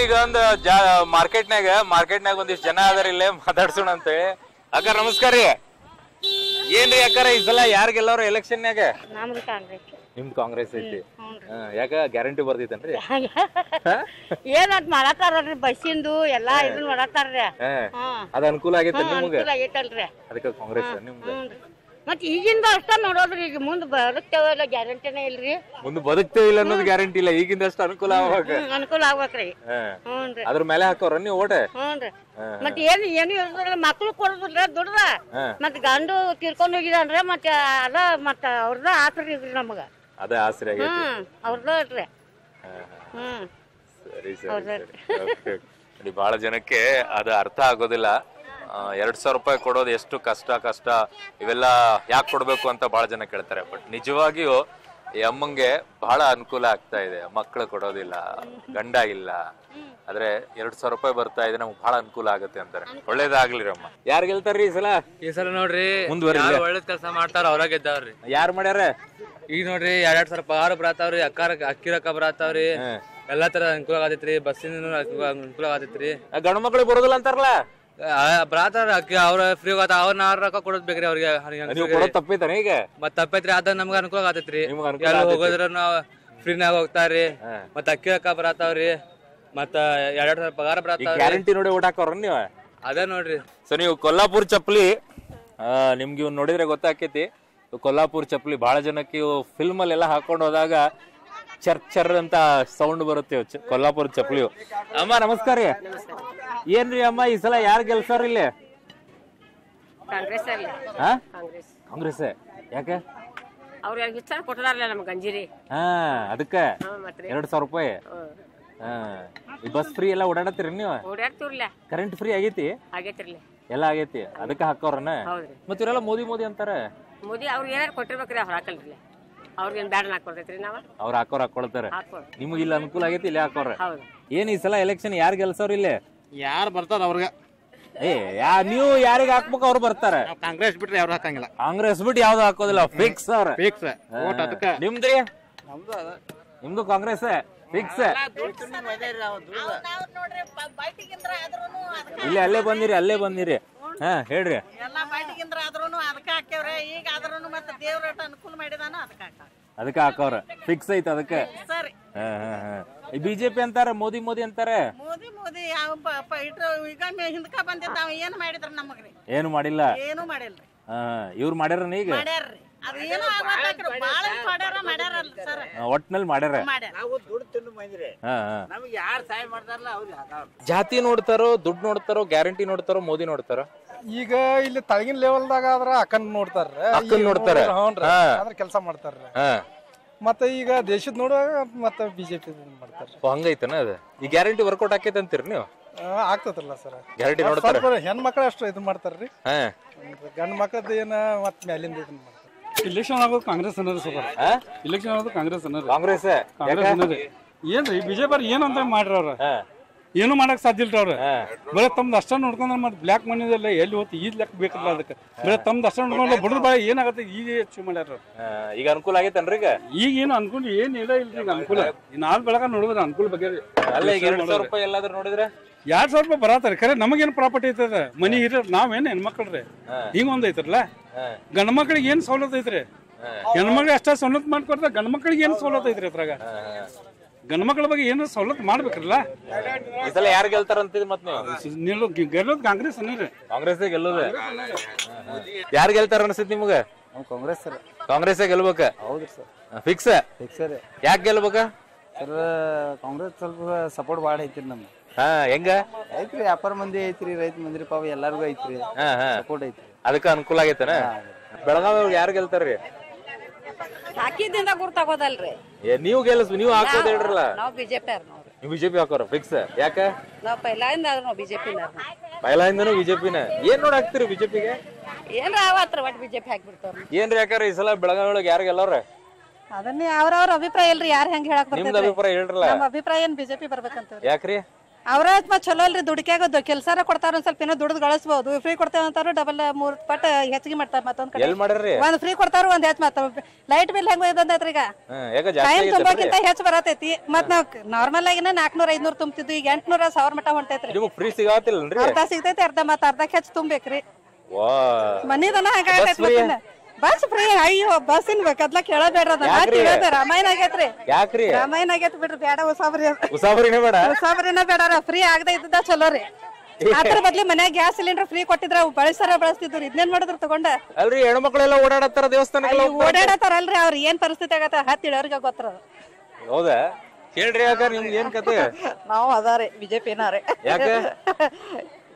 ಈಗ ಒಂದು ಮಾರ್ಕೆಟ್ನಾಗ ಒಂದಿಷ್ಟು ಜನ ಅದಾರ ಇಲ್ಲೇ ಮಾತಾಡ್ಸೋಣ ಅಂತ ಹೇಳಿ. ಅಕ್ಕ ನಮಸ್ಕಾರ ರೀ. ಏನ್ರಿ ಅಕ್ಕಾರ ಈ ಸಲ ಯಾರ್ ಗೆಲ್ಲವ್ರ ಎಲೆಕ್ಷನ್ಯಾಗ? ನಿಮ್ ಕಾಂಗ್ರೆಸ್ ಐತಿ. ಯಾಕ ಗ್ಯಾರಂಟಿ ಬರ್ದೈತೇನ್ರಿ? ಏನಂತ ಮಾಡತಾರ್ರಿ ಬಸ್ಸಿಂದು ಎಲ್ಲಾ ಇದನ್ನ ಮಾಡತಾರ್ರಿ. ಅದ ಅನುಕೂಲ ಆಗೈತೆ ನಿಮ್ಗೆ? ಅದಕ್ಕೆ ಕಾಂಗ್ರೆಸ್ ನಿಮ್ಗೆ. ಮತ್ ಈಗಿಂದ ಅಷ್ಟ ನೋಡೋದ್ರಿ, ಈಗ ಮುಂದ್ ಬದುಕ್ತೇವಲ್ಲ ಗ್ಯಾರಂಟಿನೇ ಇಲ್ರಿ. ಮುಂದ್ ಬದುಕ್ತೇವೆ ಇಲ್ಲ ಅನ್ನೋದು ಗ್ಯಾರಂಟಿ ಇಲ್ಲ, ಈಗಿಂದ ಅಷ್ಟ ಅನುಕೂಲ ಅನುಕೂಲ ಆಗ್ಬೇಕ್ರಿ. ಹ್ಞೂನ್ರಿ. ಅದ್ರ ಮೇಲೆ ಹಾಕೋರ ನೀವು ಓಟೆ? ಹ್ಞೂನ್ರಿ. ಮತ್ ಏನು ಇರೋದಿಲ್ಲ, ಮಕ್ಳು ಕೊಡೋದಿಲ್ಲ ದುಡ್ದ. ಮತ್ ಗಂಡು ತೀರ್ಕೊಂಡ್ ಹೋಗಿದಾನ್ರಿ, ಮತ್ತ ಅದ ಮತ್ತ ಅವ್ರದ ಆಸರಿ ಇದ್ರಿ ನಮಗ. ಅದೇ ಆಸರೆ ಆಗೈತಿ. ಅವ್ರದ ಇಲ್ರಿ. ಸರಿ. ಬಹಳ ಜನಕ್ಕೆ ಅದ ಅರ್ಥ ಆಗೋದಿಲ್ಲ. 2,000 ರೂಪಾಯಿ ಕೊಡೋದು ಎಷ್ಟು ಕಷ್ಟ ಇವೆಲ್ಲ ಯಾಕೆ ಕೊಡ್ಬೇಕು ಅಂತ ಬಹಳ ಜನ ಕೇಳ್ತಾರೆ. ಬಟ್ ನಿಜವಾಗಿಯೂ ಈ ಅಮ್ಮಂಗೆ ಬಹಳ ಅನುಕೂಲ ಆಗ್ತಾ ಇದೆ. ಮಕ್ಕಳು ಕೊಡೋದಿಲ್ಲ, ಗಂಡ ಇಲ್ಲ, ಆದ್ರೆ 2,000 ರೂಪಾಯಿ ಬರ್ತಾ ಇದೆ, ನಮ್ಗೆ ಬಹಳ ಅನುಕೂಲ ಆಗುತ್ತೆ ಅಂತಾರೆ. ಒಳ್ಳೇದಾಗ್ಲಿ ಅಮ್ಮ. ಯಾರು ಗೆಲ್ತಾರ್ರಿ ಈ ಸಲ ನೋಡ್ರಿ, ಒಳ್ಳೇದ್ ಕೆಲಸ ಮಾಡ್ತಾರ ಅವ್ರ ಗೆದ್ದಾವ್ರಿ. ಯಾರು ಮಾಡ್ಯಾರ? ಈಗ ನೋಡ್ರಿ 2,000 ಪಗಾರ ಬರತಾವ್ರಿ, ಅಕ್ಕಿ ರೊಕ್ಕ ಬರತಾವ್ರಿ, ಎಲ್ಲಾ ತರ ಅನುಕೂಲ ಆಗತೈತ್ರಿ. ಬಸ್ಸಿನ ಅನುಕೂಲ ಆಗತೈತ್ರಿ. ಗಂಡು ಮಕ್ಳಿಗೆ ಬರೋದಿಲ್ಲ ಅಂತಾರಲ್ಲ, ಬರತಾರ ಅಕ್ಕಿ ಅವ್ರ ಫ್ರೀ ಆಗತ್ತ, ಅವ್ರನ್ನ ರೊಕ್ಕ ಕೊಡೋದ್ ಬೇಕ್ರಿ ಅವ್ರಿಗೆ. ತಪ್ಪೈತಾನೆ ಈಗ? ಮತ್ ತಪ್ಪೈತ್ರಿ, ಅದ ನಮ್ಗ ಅನುಕೂಲ ಆಗತೈತ್ರಿ. ಎಲ್ಲ ಹೋಗೋದ್ರ ಫ್ರೀನಾಗ ಹೋಗ್ತಾರ್ರಿ. ಮತ್ ಅಕ್ಕಿ ರೊಕ್ಕ ಬರತಾವ್ರಿ, ಮತ್ತ 2,000 ಪಗಾರ ಬರತಾವ್ರಿ. ಗ್ಯಾರಂಟಿ ನೋಡಿ ಓಟ್ ಹಾಕೋರ ನೀವು? ಅದೇ ನೋಡ್ರಿ. ಸೊ ನೀವು ಕೊಲ್ಲಾಪುರ್ ಚಪ್ಪಲಿ ನಿಮ್ಗೆ ಇವ್ ನೋಡಿದ್ರೆ ಗೊತ್ತಾಕೈತಿ. ಕೊಲ್ಲಾಪುರ್ ಚಪ್ಪಲಿ ಬಹಳ ಜನಕ್ಕೆ ಇವು ಫಿಲ್ಮ್ ಅಲ್ಲೆಲ್ಲ ಹಾಕೊಂಡು ಹೋದಾಗ ಚರ್ ಅಂತ ಸೌಂಡ್ ಬರುತ್ತೆ ಕೊಲ್ಲಾಪುರ್ ಚಪ್ಪಲಿ. ಅಮ್ಮ ನಮಸ್ಕಾರ ರೀ. ಏನ್ರಿ ಅಮ್ಮ ಈ ಸಲ ಯಾರು ಗೆಲ್ಸಾರ ಇಲ್ಲಿ? ಕಾಂಗ್ರೆಸ್. ಯಾಕೆ? ಅದಕ್ಕ 2,000 ರೂಪಾಯಿ. ಬಸ್ ಫ್ರೀ ಎಲ್ಲ ಓಡಾಡತ್ತೀರಿ ನೀವು? ಕರೆಂಟ್ ಫ್ರೀ ಆಗೈತಿ? ಎಲ್ಲ ಆಗೈತಿ, ಅದಕ್ಕ ಹಾಕೋರನ? ಮತ್ತ ಇವರೆಲ್ಲ ಮೋದಿ ಅಂತಾರ. ಮೋದಿ ಅವ್ರಿಗೆ ಏನಾರು ಕೊಟ್ಟಿರ್ಬೇಕ್ರಿ, ಅವ್ರು ಹಾಕಲ್ರಿ. ಅವ್ರಿಗೇನ್ ಬ್ಯಾಡ ಹಾಕೊಳ್ತೈತ್ರಿ ನಾವ. ಅವ್ರ ಹಾಕೊಳ್ತಾರ. ನಿಮಗ್ ಇಲ್ಲಿ ಅನುಕೂಲ ಆಗೈತಿ, ಇಲ್ಲಿ ಹಾಕೋರ. ಏನ್ ಈ ಸಲ ಎಲೆಕ್ಷನ್ ಯಾರು ಗೆಲ್ಸವ್ರ ಇಲ್ಲಿ? ಯಾರು ಬರ್ತಾರ ಅವ್ರಿಗೆ. ನೀವು ಯಾರಿಗ ಹಾಕ್ಬೇಕು ಅವ್ರು ಬರ್ತಾರ. ಕಾಂಗ್ರೆಸ್ ಬಿಟ್ರೆ ಯಾರು ಹಾಕಂಗಿಲ್ಲ. ಕಾಂಗ್ರೆಸ್ ಬಿಟ್ಟು ಯಾವ್ದು ಹಾಕೋದಿಲ್ಲ, ಫಿಕ್ಸ್ ಅವ್ರ. ಫಿಕ್ಸ್. ನಿಮ್ದ್ರಿ? ನಿಮ್ದು ಕಾಂಗ್ರೆಸ್ ಫಿಕ್ಸ್. ಇಲ್ಲಿ ಅಲ್ಲೇ ಬಂದಿರಿ. ಹಾ ಹೇಳ್ರಿ. ಅದಕ್ಕೆ ಹಾಕವ್ರ ಫಿಕ್ಸ್ ಐತ ಅದಕ್ಕೆ. ಬಿಜೆಪಿ ಅಂತಾರ, ಮೋದಿ ಅಂತಾರೆ. ಏನು ಮಾಡಿಲ್ಲ. ಇವ್ರು ಮಾಡ್ಯಾರ ಈಗ? ಒಟ್ನಲ್ಲಿ ಮಾಡ್ಯಾರ. ಜಾತಿ ನೋಡ್ತಾರೋ, ದುಡ್ಡು ನೋಡ್ತಾರೋ, ಗ್ಯಾರಂಟಿ ನೋಡ್ತಾರೋ, ಮೋದಿ ನೋಡ್ತಾರೋ? ಈಗ ಇಲ್ಲಿ ತಳಗಿನ ಲೆವೆಲ್ದಾಗ ಆದ್ರ ಅಕ್ಕನ್ ನೋಡ್ತಾರ, ಕೆಲಸ ಮಾಡ್ತಾರ. ಮತ್ತೆ ಈಗ ದೇಶದ ನೋಡುವಾಗ ಮತ್ತೆ ಬಿಜೆಪಿ ಮಾಡ್ತಾರ. ಹಂಗೈತನ ಅದು? ಈ ಗ್ಯಾರಂಟಿ ವರ್ಕೌಟ್ ಆಕೈತೆ ಅಂತೀರಿ ನೀವು? ಆಗ್ತದಲ್ಲ ಸರ್. ಗ್ಯಾರಂಟಿ ನೋಡ್ತಾರ. ಹೆಣ್ಮಕ್ಳು ಅಷ್ಟು ಇದನ್ ಮಾಡ್ತಾರ್ರಿ, ಗಂಡ್ ಮಕ್ಕಳದ ಏನ ಮತ್ ಮ್ಯಾಲಿಂದ ಇದನ್ ಮಾಡ್ತಾರ. ಇಲೆಕ್ಷನ್ ಆಗೋದು ಕಾಂಗ್ರೆಸ್ ಅನ್ನೋದು ಸರ್. ಇಲೆಕ್ಷನ್ ಆಗೋದು ಕಾಂಗ್ರೆಸ್ ಅನ್ನೋದು. ಕಾಂಗ್ರೆಸ್ ಅನ್ನೋದು ಏನ್ರಿ ಬಿಜೆಪಿ ಏನಂತ ಮಾಡ್ರಿ ಅವ್ರ? ಏನು ಮಾಡಕ್ ಸಾಧ್ಯ ಇಲ್ರಿ ಅವ್ರ. ಬರೀ ತಮ್ದು ಅಷ್ಟ ನೋಡ್ಕೊಂಡ್ರೆ ಮತ್ತೆ ಬ್ಲಾಕ್ ಮನಿದೆಲ್ಲ ಎಲ್ಲಿ ಹೋಗ್ತಿ ಈದ್ ಲೆಕ್ಕ ಬೇಕಲ್ಲ ಅದಕ್ಕೆ. ಬರೀ ತಮ್ದು ಅಷ್ಟ ನೋಡ್ಕೊಂಡು ಬಡದ್ರ ಬಾಯಿ ಏನಾಗತ್ತೆ ಈಗ ಹೆಚ್ಚು ಮಾಡ್ಯಾರ. ಈಗ ಅನುಕೂಲ ಆಗೈತನ್ರಿ? ಈಗ ಏನು ಅನ್ಕೊಂಡು ಏನಿಲ್ಲ ಇಲ್ರಿ, ಈಗ ಅನುಕೂಲ. ನಾಲ್ ಬೆಳಗ ನೋಡಿದ್ರೆ ಅನುಕೂಲ ಬಗ್ಗೆ. ಅಲ್ಲ ಈಗ 2,000 ರೂಪಾಯಿ ಎಲ್ಲಾದ್ರೂ ನೋಡಿದ್ರೆ 2,000 ರೂಪಾಯಿ ಬರತ್ತಾರೆ ಖರೆ. ನಮಗೇನು ಪ್ರಾಪರ್ಟಿ ಐತದ, ಮನಿ ಇರ ನಾವೇನ್ ಹೆಣ್ಮಕ್ಳ್ರಿ. ಹಿಂಗ ಒಂದ್ ಐತ್ರಲ್ಲ, ಗಂಡ ಮಕ್ಳಿಗೆ ಏನ್ ಸವಲತ್ತು ಐತ್ರಿ? ಹೆಣ್ಮಕ್ಳಿಗೆ ಅಷ್ಟ ಸವಲತ್ತು ಮಾಡ್ಕೊಡ್ತಾರ, ಗಂಡ ಮಕ್ಳಿಗೆ ಏನ್ ಸವಲತ್ತು ಐತ್ರಿ ಅದ್ರಾಗ? ಗಂಡ ಮಕ್ಳ ಬಗ್ಗೆ ಏನು ಸವಲತ್ತು ಮಾಡ್ಬೇಕ್ರಲ್ಲ. ಈ ಸಲ ಯಾರು ಗೆಲ್ತಾರ ಅಂತಿದ್? ಮತ್ ನೀವು ಗೆಲ್ಲೋದು ಕಾಂಗ್ರೆಸ್ ಅನ್ನೋರಿ. ಕಾಂಗ್ರೆಸ್ ಗೆಲ್ಲೋದು. ಯಾರು ಗೆಲ್ತಾರ ಅನ್ಸುತ್ತೆ ನಿಮ್ಗ? ಕಾಂಗ್ರೆಸ್ ಸರ್. ಕಾಂಗ್ರೆಸ್ ಗೆಲ್ಬೇಕ? ಹೌದ್ರಿ ಸರ್. Fix sir. ಯಾಕೆ ಗೆಲ್ಬೇಕ ಸರ್? ಕಾಂಗ್ರೆಸ್ ಸ್ವಲ್ಪ ಸಪೋರ್ಟ್ ಬಾಳ ಐತ್ರಿ ನಮ್ಗೆ. ಹೆಂಗ ಐತ್ರಿ? ವ್ಯಾಪಾರ ಮಂದಿ ಐತ್ರಿ, ರೈತ ಮಂದಿ ಪಾವ ಎಲ್ಲಾರ್ಗು ಐತ್ರಿ, ಸಪೋರ್ಟ್ ಐತ್ರಿ. ಅದಕ್ಕ ಅನುಕೂಲ ಆಗೈತನ? ಬೆಳಗಾವಿ ಯಾರು ಗೆಲ್ತಾರ್ರಿ? ಹಾಕಿದ್ದಿಂದ ಗುರ್ತಾಗೋದಲ್ರಿ. ನೀವು ನೀವು ಹಾಕೋದ್ ಹೇಳ್ರಲ್ಲ. ನಾವ್ ಬಿಜೆಪಿ. ನೀವು ಬಿಜೆಪಿ ಹಾಕೋರ ಫಿಕ್ಸ್? ಯಾಕ? ನಾವ್ ಪೈಲಾಯಿಂದ ಬಿಜೆಪಿ. ಪೈಲಾಯಿಂದನೂ ಬಿಜೆಪಿನ? ಏನ್ ನೋಡ್ ಹಾಕ್ತಿರಿ ಬಿಜೆಪಿಗೆ? ಏನ್ರ ಆವತ್ರ ಒಟ್ಟು ಬಿಜೆಪಿ ಹಾಕ್ಬಿಡ್ತಾರ. ಏನ್ರಿ ಯಾಕಾರ ಈ ಸಲ ಬೆಳಗಾವಿ ಒಳಗೆ ಯಾರು ಗೆಲ್ಲವ್ರ? ಅದನ್ನೇ ಅವ್ರವ್ರ ಅಭಿಪ್ರಾಯ ಇಲ್ರಿ, ಯಾರು ಹೆಂಗ್ ಹೇಳಕ್ ನಿಮ್ದು ಅಭಿಪ್ರಾಯ ಹೇಳ್ರಲ್ಲ. ನಮ್ಮ ಅಭಿಪ್ರಾಯ ಏನ್ ಬಿಜೆಪಿ ಬರ್ಬೇಕಂತ. ಯಾಕ್ರಿ? ಅವ್ರ ಚಲೋ ಅಲ್ರಿ ದುಡ್ಕ್ಯಾಗ ಕೆಲ್ಸಾರ ಕೊಡ್ತಾರ ಒಂದ್ ಸ್ವಲ್ಪ ಏನೋ ದುಡ್ದು ಗಳಿಸಬಹುದು ಫ್ರೀ ಕೊಡ್ತೇವೆ ಅಂತಾರ ಡಬಲ್ 3 ಪಟ್ ಹೆಚ್ಚಿಗೆ ಮಾಡ್ತಾರ ಮತ್ತೊಂದ್ ಕಡೆ ಎಲ್ ಮಾಡ್ರಿ ಒಂದ್ ಫ್ರೀ ಕೊಡ್ತಾರ ಒಂದ್ ಹೆಚ್ಚ್ ಮಾಡ್ತಾರ ಲೈಟ್ ಬಿಲ್ ಹೆಂಗ್ ಬಂದೈತ್ರಿ ಈಗ ಟೈಮ್ ತುಂಬಕ್ಕಿಂತ ಹೆಚ್ಚು ಬರತೈತಿ ಮತ್ ನಾವ್ ನಾರ್ಮಲ್ ಆಗಿನ 400-500 ತುಂಬ್ತಿದ್ವಿ ಈಗ 800-1000 ಮಟ್ಟ ಹೊಂಟೈತ್ರಿ ಫ್ರೀ ಸಿಗತ್ತಿಲ್ಲನ್ರಿ ಅರ್ಧ ಸಿಗ್ತೈತಿ ಅರ್ಧ ಮತ್ತ ಅರ್ಧಕ್ಕೆ ಹೆಚ್ಚು ತುಂಬೇಕ್ರಿ ಮನಿದನ ಹಂಗಾಗೈತಿ ಬಸ್ ಫ್ರೀ ಅಯ್ಯೋ ಬಸ್ಸಿನ ಕದ್ಲ ಕೇಳಬೇಡ್ರ ರಾಮಾಯಣ ಆಗೈತ್ರಿ ಯಾಕ್ರಿ ರಾಮಾಯಣ ಆಗೈತಿ ಬಿಡ್ರಿ ಬೇಡ ಉಸಾಬರಿನೇ ಬೇಡ ಉಸಾಬರಿನ ಬೇಡ ಫ್ರೀ ಆಗದೆ ಇದ್ದ ಚಲೋ ರೀ ಅದ್ರ ಬದ್ಲಿ ಮನ್ಯಾಗ ಗ್ಯಾಸ್ ಸಿಲಿಂಡರ್ ಫ್ರೀ ಕೊಟ್ಟಿದ್ರ ಬಳಸ್ತಿದ್ರು ಇದನ್ನೇನ್ ಮಾಡಿದ್ರು ತಗೊಂಡ ಅಲ್ರಿ ಹೆಣ್ಮಕ್ಳೆಲ್ಲ ಓಡಾಡತ್ತಾರ ದೇವಸ್ಥಾನಕ್ಕೆ ಓಡಾಡತಾರಲ್ರಿ ಅವ್ರ ಏನ್ ಪರಿಸ್ಥಿತಿ ಆಗತ್ತ ಹತ್ತಿಳವ್ರಿಗೆ ಗೊತ್ತರ ಹೌದಾ ಕೇಳ್ರಿ ಯಾಕ ನಿಮ್ಗೆ ಏನ್ ಕತೆ ನಾವು ಅದಾರಿ ಬಿಜೆಪಿನಾರೆ ಯಾಕ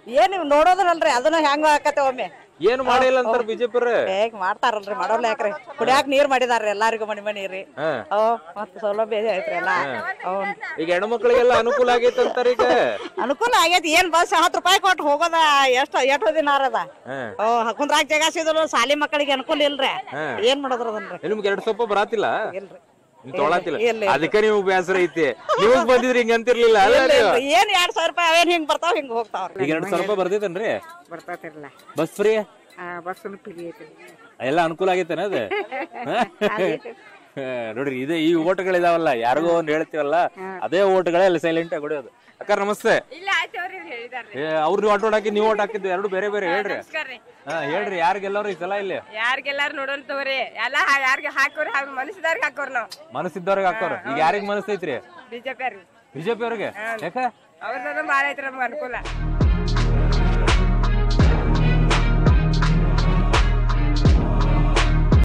ಏನ್ ನೀವ್ ನೋಡೋದ್ರಲ್ರಿ ಅದನ್ನ ಹೆಂಗ ಆಕತೆ ಒಮ್ಮೆ ಏನು ಮಾಡಿಲ್ಲ ಅಂತಾರ ಬಿಜೆಪಿ ಹೇಗ್ ಮಾಡ್ತಾರಲ್ರಿ ಮಾಡೋಲ್ಲ ಯಾಕ್ರಿ ಕುಡಿಯಾಕ ನೀರ್ ಮಾಡಿದಾರ್ರಿ ಎಲ್ಲಾರಿಗೂ ಮನಿ ರೀ ಮತ್ತ ಸೌಲಭ್ಯ ಐತ್ರಿ ಎಲ್ಲ ಈಗ ಹೆಣ್ಮಕ್ಳಿಗೆಲ್ಲ ಅನುಕೂಲ ಆಗೈತೆ ಅಂತಾರ ಈಗ ಅನುಕೂಲ ಆಗೈತಿ ಏನ್ ಬಸ್ 10 ರೂಪಾಯಿ ಕೊಟ್ಟು ಹೋಗೋದ ಎಷ್ಟು ದಿನ ಅದ ಕುಂದ್ರಾಗ ಜಾಗ ಸಿಗಲ್ಲ ಸಾಲಿ ಮಕ್ಕಳಿಗೆ ಅನುಕೂಲ ಇಲ್ರಿ ಏನ್ ಮಾಡೋದ್ರ ಅದನ್ರಿ ನಿಮ್ಗೆ 200 ರೂಪಾಯಿ ಬರಾತಿಲ್ಲ ಇಲ್ರಿ ತೊಳತಿಲ್ಲ ಅದಕ್ಕೆ ನೀವು ಬೇಸರ ಐತಿ ನೀವು ಬಂದಿದ್ರಿ ಹಿಂಗ ಅಂತಿರ್ಲಿಲ್ಲ ಏನ್ 2000 ರೂಪಾಯಿ ಅವೇನ್ ಹಿಂಗ್ ಬರ್ತಾವ ಹಿಂಗ್ ಹೋಗ್ತಾವ್ರಿ ಈಗ 200 ರೂಪಾಯಿ ಬರ್ದೈತೇನ್ರಿ ಬರ್ತಾತಿರ್ಲ ಬಸ್ ಫ್ರೀ ಬಸ್ ಫ್ರೀ ಐತಿ ಎಲ್ಲ ಅನುಕೂಲ ಆಗೈತೇನ ಅದ ನೋಡ್ರಿ ಇದೇ ಈ ಓಟ್ಗಳಿದಾವಲ್ಲ ಯಾರಿಗೋ ಒಂದ್ ಹೇಳ್ತೀವಲ್ಲ ಅದೇ ಓಟ್ಗಳೇ ಅಲ್ಲಿ ಸೈಲೆಂಟ್ ಆಗಿ ಹೊಡಿಯೋದು ಅಕ್ಕ ನಮಸ್ತೆ ಅವ್ರು ನೀವು ಆಟೋ ಹಾಕಿ ನೀವು ಓಟ್ ಹಾಕಿದ್ದು ಎರಡು ಬೇರೆ ಬೇರೆ ಹೇಳ್ರಿ ಹೇಳ್ರಿ ಯಾರಿಗೆಲ್ಲರು ಈ ಸಲ ಇಲ್ಲಿ ಯಾರಿಗೆಲ್ಲಾರು ನೋಡೋಣ ತಗೋರಿ ಎಲ್ಲಾ ಯಾರಿಗೆ ಹಾಕೋರಿ ಮನಸ್ಸಿದವ್ರಿಗೆ ಹಾಕೋರ್ ನಾವ್ ಮನಸ್ಸಿದ್ದವ್ರಿಗೆ ಹಾಕೋರ್ ಈಗ ಯಾರಿಗ್ ಮನಸ್ಸೈತ್ರಿ ಬಿಜೆಪಿ ಬಿಜೆಪಿ ಅವ್ರಿಗೆ ಯಾಕ ಅವ್ರದ್ದು ಬಾಳ ಐತ್ರಿ ನಮ್ಗೆ ಅನುಕೂಲ